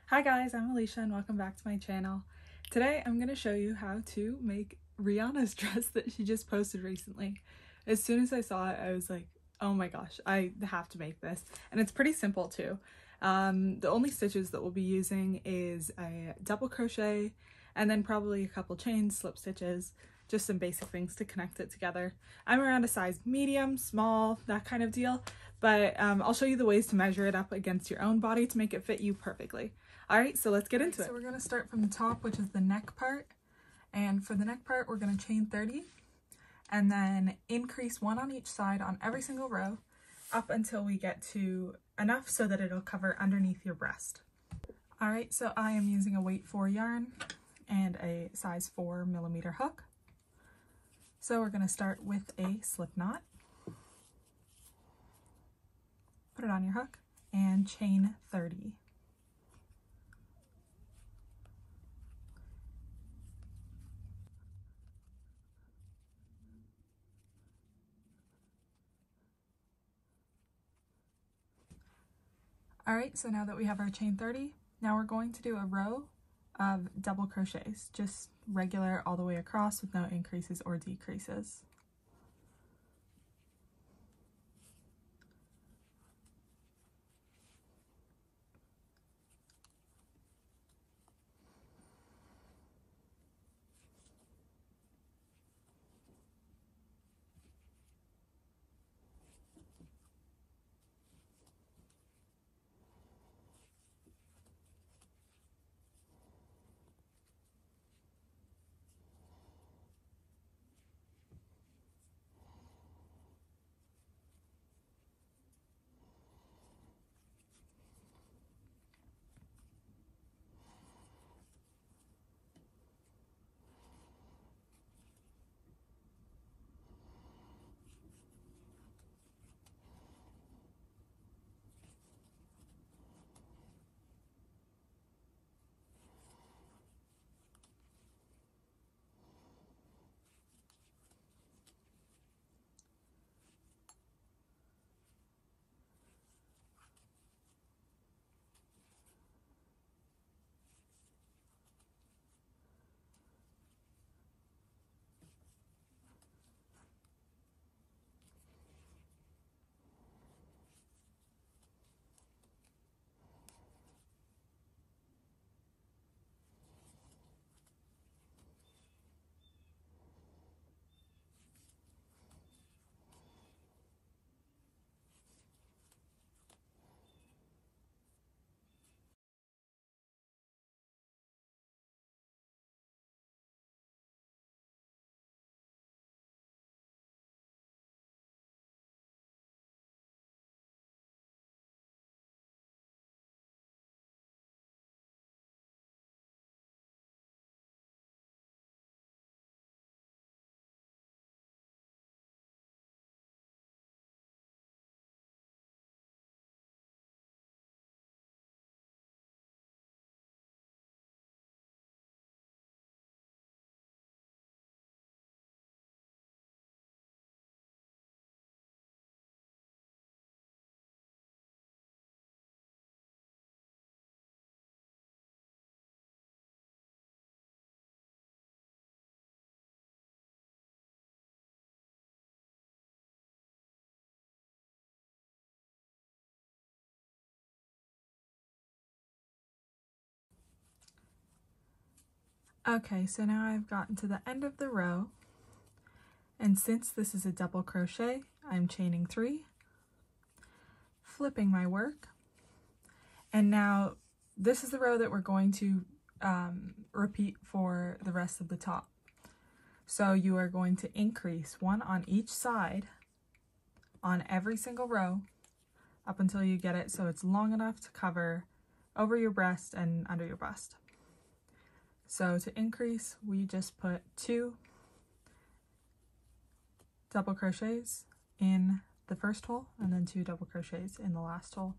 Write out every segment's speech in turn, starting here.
Hi guys, I'm Alysha and welcome back to my channel. Today I'm going to show you how to make Rihanna's dress that she just posted recently. As soon as I saw it, I was like, oh my gosh, I have to make this. And it's pretty simple too. The only stitches that we'll be using is a double crochet and then probably a couple chain slip stitches, just some basic things to connect it together. I'm around a size medium, small, that kind of deal, but I'll show you the ways to measure it up against your own body to make it fit you perfectly. Alright, so let's get into it. So we're going to start from the top, which is the neck part, and for the neck part we're going to chain 30 and then increase 1 on each side on every single row up until we get to enough so that it'll cover underneath your breast. Alright, so I am using a weight 4 yarn and a size 4mm hook. So we're going to start with a slip knot, put it on your hook, and chain 30. Alright, so now that we have our chain 30, now we're going to do a row of double crochets, just regular all the way across with no increases or decreases. Okay, so now I've gotten to the end of the row, and since this is a double crochet, I'm chaining 3, flipping my work, and now this is the row that we're going to repeat for the rest of the top. So you are going to increase 1 on each side on every single row up until you get it so it's long enough to cover over your breast and under your bust. So to increase, we just put 2 double crochets in the first hole and then 2 double crochets in the last hole.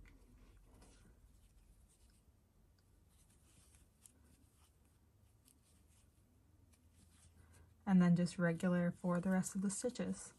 And then just regular for the rest of the stitches.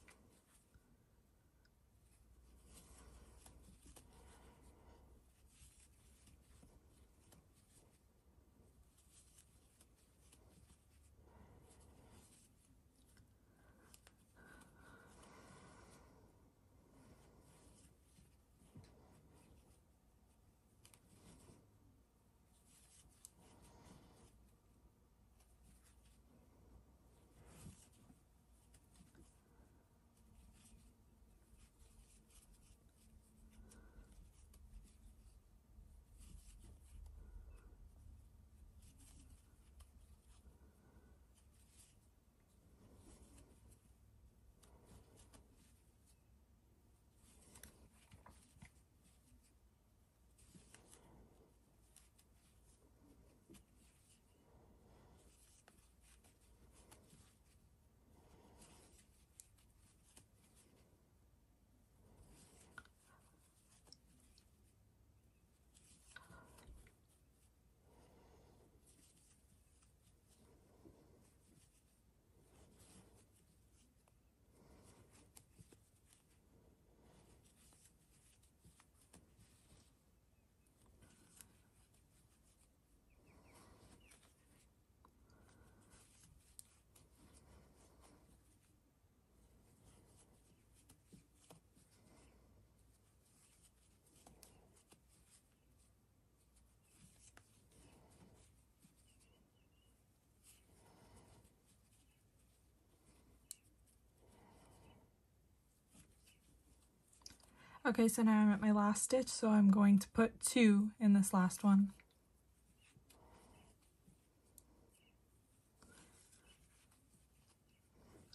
Okay, so now I'm at my last stitch, so I'm going to put 2 in this last one.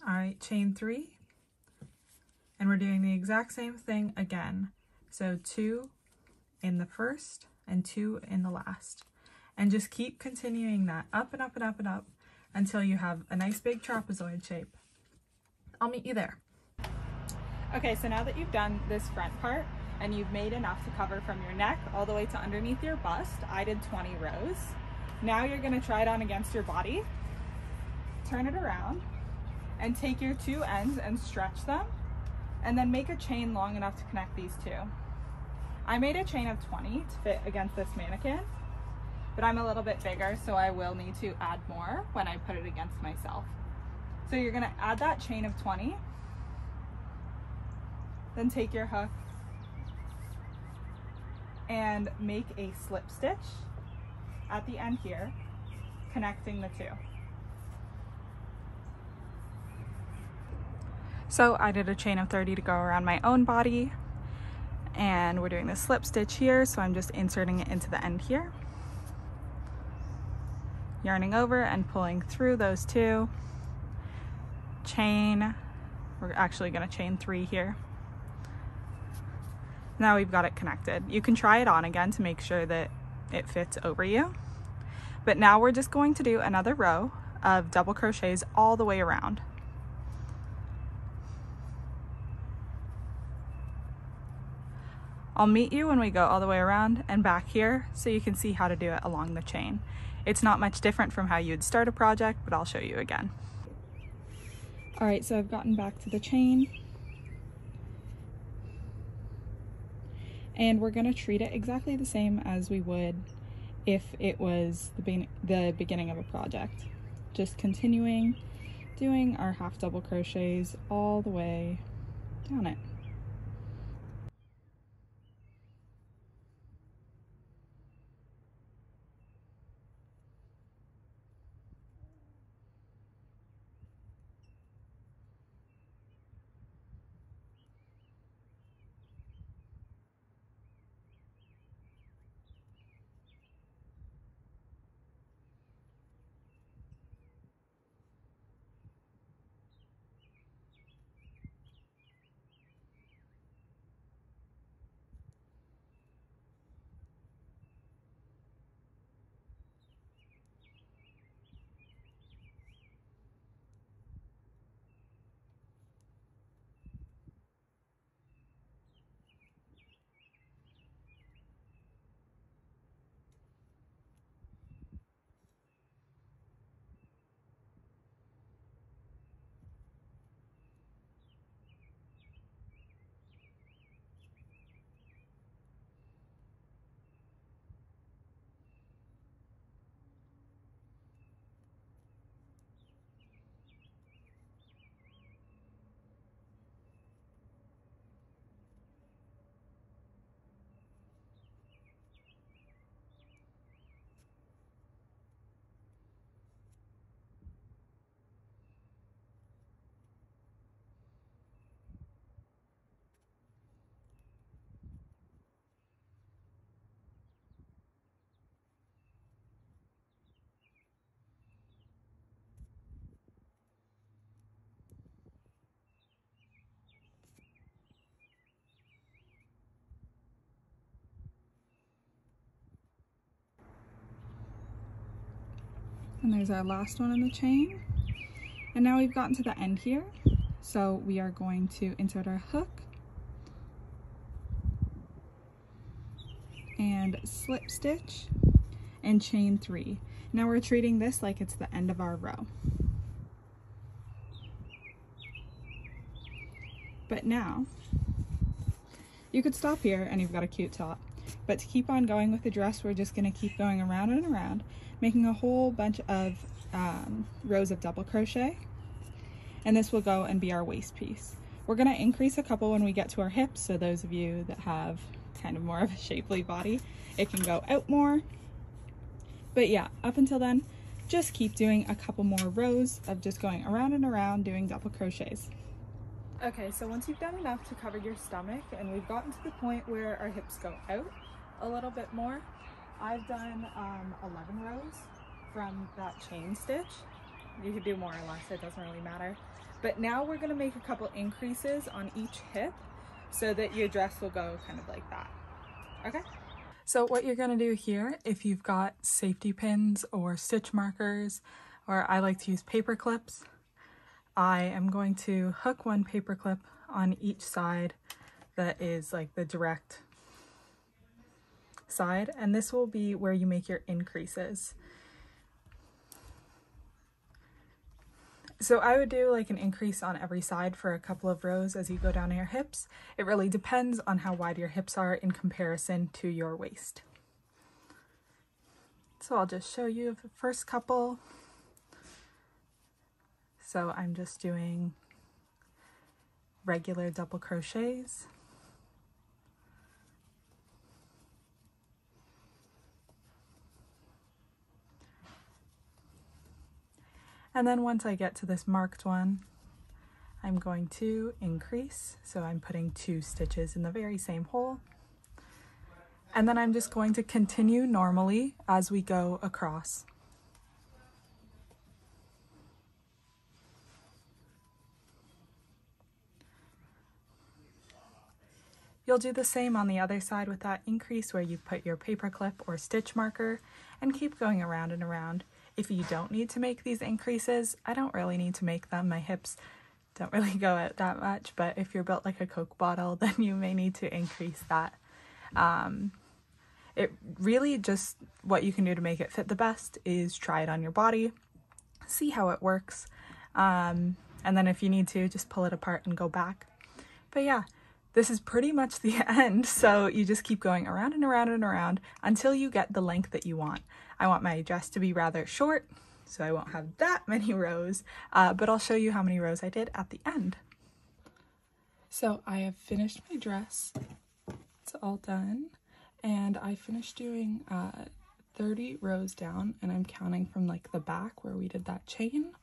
Alright, chain 3, and we're doing the exact same thing again. So 2 in the first and 2 in the last. And just keep continuing that up and up and up and up until you have a nice big trapezoid shape. I'll meet you there. Okay, so now that you've done this front part and you've made enough to cover from your neck all the way to underneath your bust, I did 20 rows. Now you're gonna try it on against your body, turn it around, and take your 2 ends and stretch them, and then make a chain long enough to connect these 2. I made a chain of 20 to fit against this mannequin, but I'm a little bit bigger, so I will need to add more when I put it against myself. So you're gonna add that chain of 20, then take your hook and make a slip stitch at the end here, connecting the 2. So I did a chain of 30 to go around my own body, and we're doing the slip stitch here, so I'm just inserting it into the end here, yarning over and pulling through those 2, chain, we're actually going to chain 3 here. Now we've got it connected. You can try it on again to make sure that it fits over you, but now we're just going to do another row of double crochets all the way around. I'll meet you when we go all the way around and back here so you can see how to do it along the chain. It's not much different from how you'd start a project, but I'll show you again. Alright, so I've gotten back to the chain, and we're going to treat it exactly the same as we would if it was the beginning of a project. Just continuing doing our half double crochets all the way down it. And there's our last one in the chain. And now we've gotten to the end here. So we are going to insert our hook and slip stitch and chain 3. Now we're treating this like it's the end of our row. But now you could stop here and you've got a cute top. But to keep on going with the dress, we're just going to keep going around and around, making a whole bunch of rows of double crochet, and this will go and be our waist piece. We're going to increase a couple when we get to our hips, so those of you that have kind of more of a shapely body, it can go out more. But yeah, up until then, just keep doing a couple more rows of just going around and around doing double crochets. Okay, so once you've done enough to cover your stomach and we've gotten to the point where our hips go out a little bit more, I've done 11 rows from that chain stitch. You could do more or less, it doesn't really matter. But now we're gonna make a couple increases on each hip so that your dress will go kind of like that, okay? So what you're gonna do here, if you've got safety pins or stitch markers, or I like to use paper clips, I am going to hook one paper clip on each side that is like the direct side, and this will be where you make your increases. So I would do like an increase on every side for a couple of rows as you go down your hips. It really depends on how wide your hips are in comparison to your waist. So I'll just show you the first couple. So I'm just doing regular double crochets. And then once I get to this marked one, I'm going to increase. So I'm putting 2 stitches in the very same hole. And then I'm just going to continue normally as we go across. You'll do the same on the other side with that increase where you put your paper clip or stitch marker and keep going around and around. If you don't need to make these increases, I don't really need to make them. My hips don't really go out that much, but if you're built like a Coke bottle, then you may need to increase that. It really just, what you can do to make it fit the best is try it on your body, see how it works, and then if you need to, just pull it apart and go back. But yeah, this is pretty much the end, so you just keep going around and around and around until you get the length that you want. I want my dress to be rather short, so I won't have that many rows, but I'll show you how many rows I did at the end. So I have finished my dress, it's all done, and I finished doing 30 rows down, and I'm counting from like the back where we did that chain.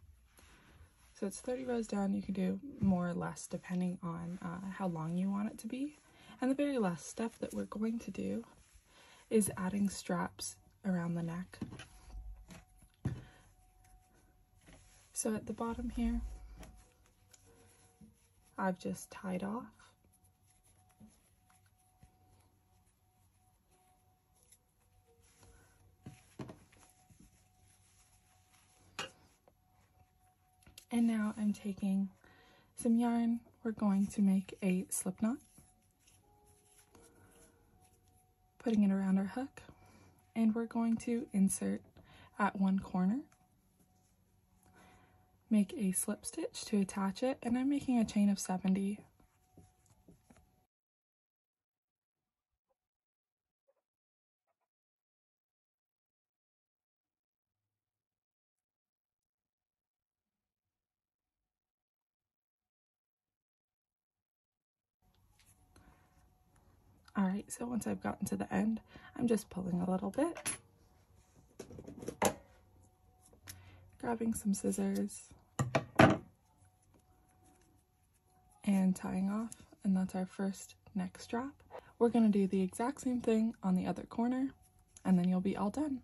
So it's 30 rows down. You can do more or less depending on how long you want it to be. And the very last step that we're going to do is adding straps around the neck. So at the bottom here, I've just tied off. And now I'm taking some yarn. We're going to make a slip knot, putting it around our hook, and we're going to insert at one corner, make a slip stitch to attach it, and I'm making a chain of 70. Alright, so once I've gotten to the end, I'm just pulling a little bit, grabbing some scissors, and tying off, and that's our first neck strap. We're going to do the exact same thing on the other corner, and then you'll be all done.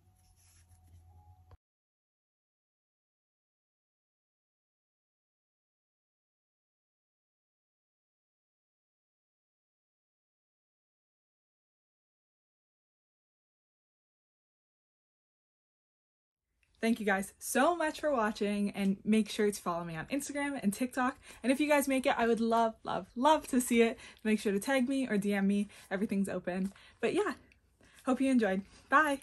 Thank you guys so much for watching, and make sure to follow me on Instagram and TikTok. And if you guys make it, I would love, love, love to see it. Make sure to tag me or DM me. Everything's open. But yeah, hope you enjoyed. Bye.